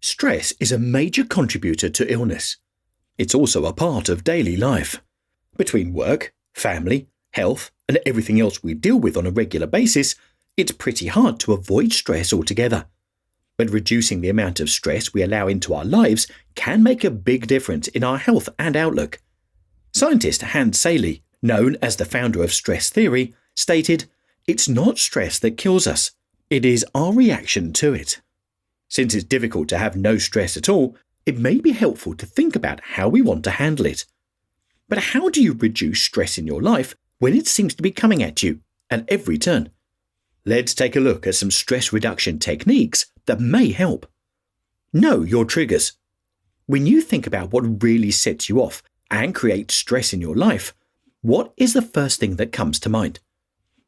Stress is a major contributor to illness. It's also a part of daily life. Between work, family, health, and everything else we deal with on a regular basis, it's pretty hard to avoid stress altogether. But reducing the amount of stress we allow into our lives can make a big difference in our health and outlook. Scientist Hans Selye, known as the founder of stress theory, stated, "It's not stress that kills us, it is our reaction to it." Since it's difficult to have no stress at all, it may be helpful to think about how we want to handle it. But how do you reduce stress in your life when it seems to be coming at you at every turn? Let's take a look at some stress reduction techniques that may help. Know your triggers. When you think about what really sets you off and creates stress in your life, what is the first thing that comes to mind?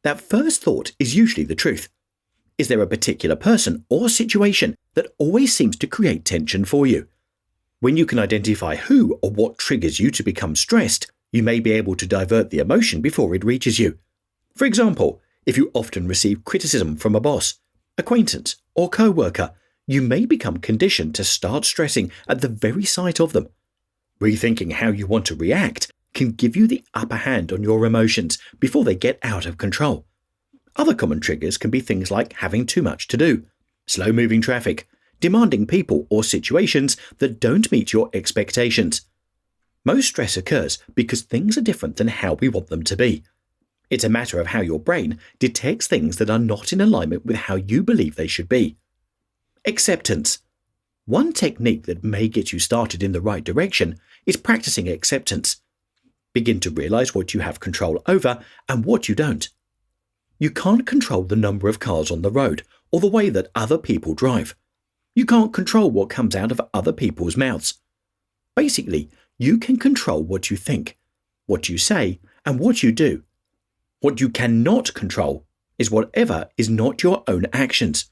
That first thought is usually the truth. Is there a particular person or situation that always seems to create tension for you? When you can identify who or what triggers you to become stressed, you may be able to divert the emotion before it reaches you. For example, if you often receive criticism from a boss, acquaintance, or co-worker, you may become conditioned to start stressing at the very sight of them. Rethinking how you want to react can give you the upper hand on your emotions before they get out of control. Other common triggers can be things like having too much to do, slow-moving traffic, demanding people or situations that don't meet your expectations. Most stress occurs because things are different than how we want them to be. It's a matter of how your brain detects things that are not in alignment with how you believe they should be. Acceptance. One technique that may get you started in the right direction is practicing acceptance. Begin to realize what you have control over and what you don't. You can't control the number of cars on the road or the way that other people drive. You can't control what comes out of other people's mouths. Basically, you can control what you think, what you say, and what you do. What you cannot control is whatever is not your own actions.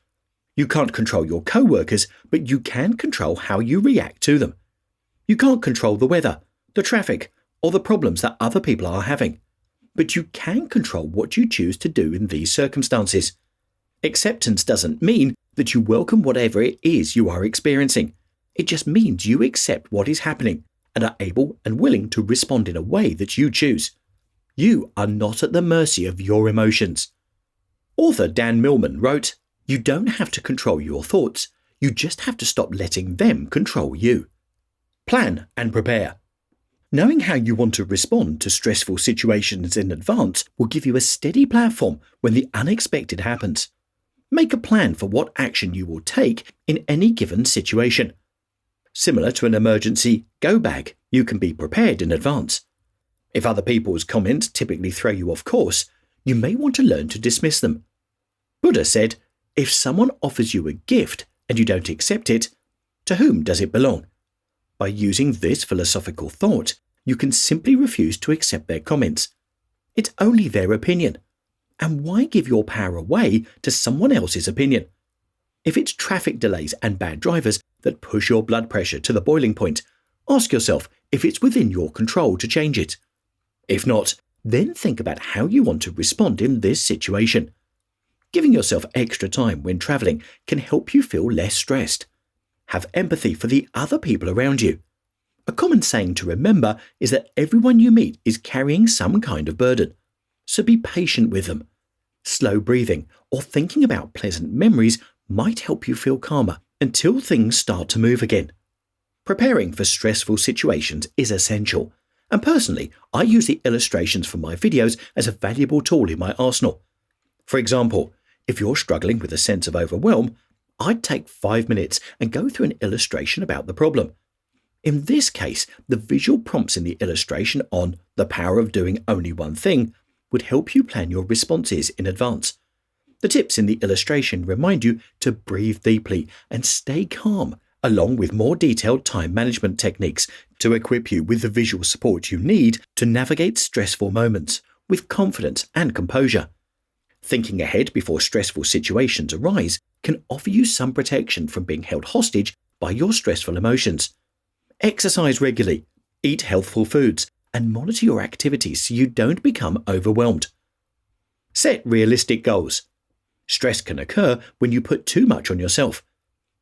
You can't control your co-workers, but you can control how you react to them. You can't control the weather, the traffic, or the problems that other people are having. But you can control what you choose to do in these circumstances. Acceptance doesn't mean that you welcome whatever it is you are experiencing. It just means you accept what is happening and are able and willing to respond in a way that you choose. You are not at the mercy of your emotions. Author Dan Millman wrote, "You don't have to control your thoughts. You just have to stop letting them control you." Plan and prepare. Knowing how you want to respond to stressful situations in advance will give you a steady platform when the unexpected happens. Make a plan for what action you will take in any given situation. Similar to an emergency go bag, you can be prepared in advance. If other people's comments typically throw you off course, you may want to learn to dismiss them. Buddha said, "If someone offers you a gift and you don't accept it, to whom does it belong?" By using this philosophical thought, you can simply refuse to accept their comments. It's only their opinion. And why give your power away to someone else's opinion? If it's traffic delays and bad drivers that push your blood pressure to the boiling point, ask yourself if it's within your control to change it. If not, then think about how you want to respond in this situation. Giving yourself extra time when traveling can help you feel less stressed. Have empathy for the other people around you. A common saying to remember is that everyone you meet is carrying some kind of burden, so be patient with them. Slow breathing or thinking about pleasant memories might help you feel calmer until things start to move again. Preparing for stressful situations is essential, and personally, I use the illustrations from my videos as a valuable tool in my arsenal. For example, if you're struggling with a sense of overwhelm, I'd take 5 minutes and go through an illustration about the problem. In this case, the visual prompts in the illustration on the power of doing only one thing would help you plan your responses in advance. The tips in the illustration remind you to breathe deeply and stay calm, along with more detailed time management techniques to equip you with the visual support you need to navigate stressful moments with confidence and composure. Thinking ahead before stressful situations arise can offer you some protection from being held hostage by your stressful emotions. Exercise regularly, eat healthful foods, and monitor your activities so you don't become overwhelmed. Set realistic goals. Stress can occur when you put too much on yourself.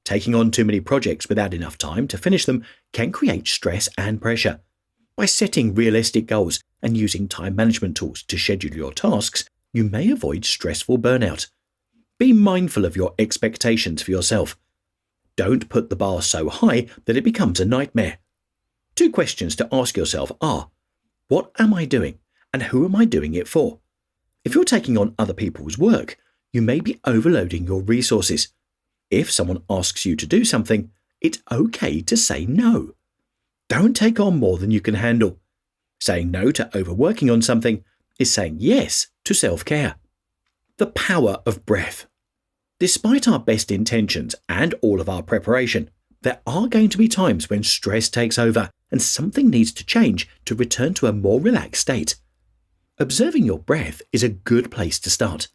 Taking on too many projects without enough time to finish them can create stress and pressure. By setting realistic goals and using time management tools to schedule your tasks, you may avoid stressful burnout. Be mindful of your expectations for yourself. Don't put the bar so high that it becomes a nightmare. 2 questions to ask yourself are, what am I doing and who am I doing it for? If you're taking on other people's work, you may be overloading your resources. If someone asks you to do something, it's okay to say no. Don't take on more than you can handle. Saying no to overworking on something is saying yes to self-care. The power of breath. Despite our best intentions and all of our preparation, there are going to be times when stress takes over and something needs to change to return to a more relaxed state. Observing your breath is a good place to start.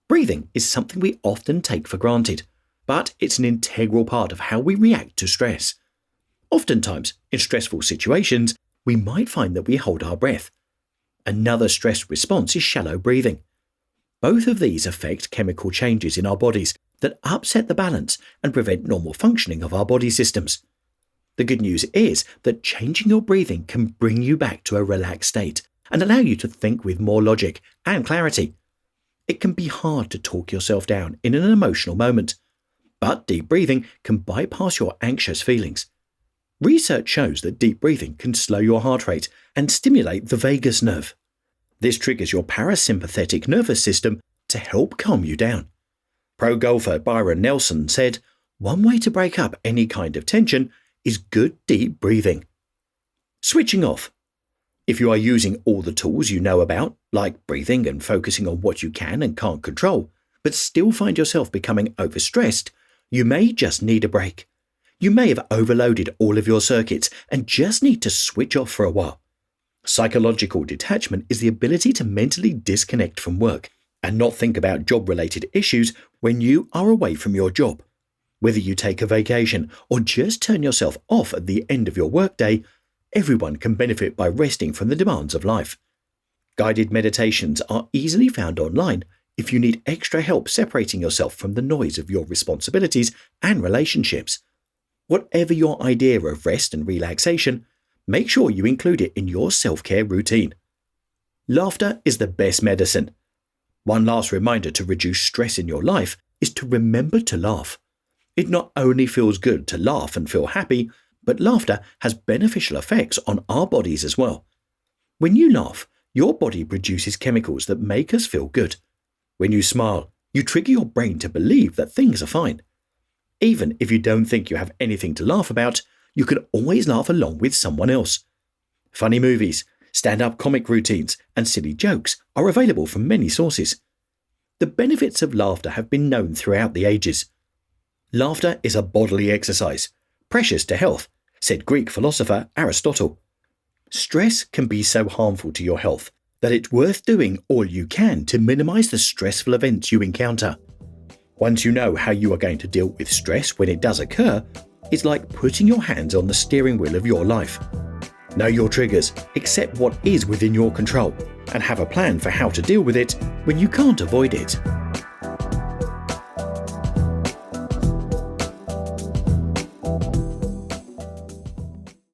Breathing is something we often take for granted, but it's an integral part of how we react to stress. Oftentimes, in stressful situations, we might find that we hold our breath. Another stress response is shallow breathing. Both of these affect chemical changes in our bodies that upset the balance and prevent normal functioning of our body systems. The good news is that changing your breathing can bring you back to a relaxed state and allow you to think with more logic and clarity. It can be hard to talk yourself down in an emotional moment, but deep breathing can bypass your anxious feelings. Research shows that deep breathing can slow your heart rate and stimulate the vagus nerve. This triggers your parasympathetic nervous system to help calm you down. Pro golfer Byron Nelson said, "One way to break up any kind of tension is good deep breathing." Switching off. If you are using all the tools you know about, like breathing and focusing on what you can and can't control, but still find yourself becoming overstressed, you may just need a break. You may have overloaded all of your circuits and just need to switch off for a while. Psychological detachment is the ability to mentally disconnect from work and not think about job-related issues when you are away from your job. Whether you take a vacation or just turn yourself off at the end of your workday, everyone can benefit by resting from the demands of life. Guided meditations are easily found online if you need extra help separating yourself from the noise of your responsibilities and relationships. Whatever your idea of rest and relaxation, make sure you include it in your self-care routine. Laughter is the best medicine. One last reminder to reduce stress in your life is to remember to laugh. It not only feels good to laugh and feel happy, but laughter has beneficial effects on our bodies as well. When you laugh, your body produces chemicals that make us feel good. When you smile, you trigger your brain to believe that things are fine. Even if you don't think you have anything to laugh about, you can always laugh along with someone else. Funny movies, stand-up comic routines, and silly jokes are available from many sources. The benefits of laughter have been known throughout the ages. Laughter is a bodily exercise, precious to health, said Greek philosopher Aristotle. Stress can be so harmful to your health that it's worth doing all you can to minimize the stressful events you encounter. Once you know how you are going to deal with stress when it does occur, it's like putting your hands on the steering wheel of your life. Know your triggers, accept what is within your control, and have a plan for how to deal with it when you can't avoid it.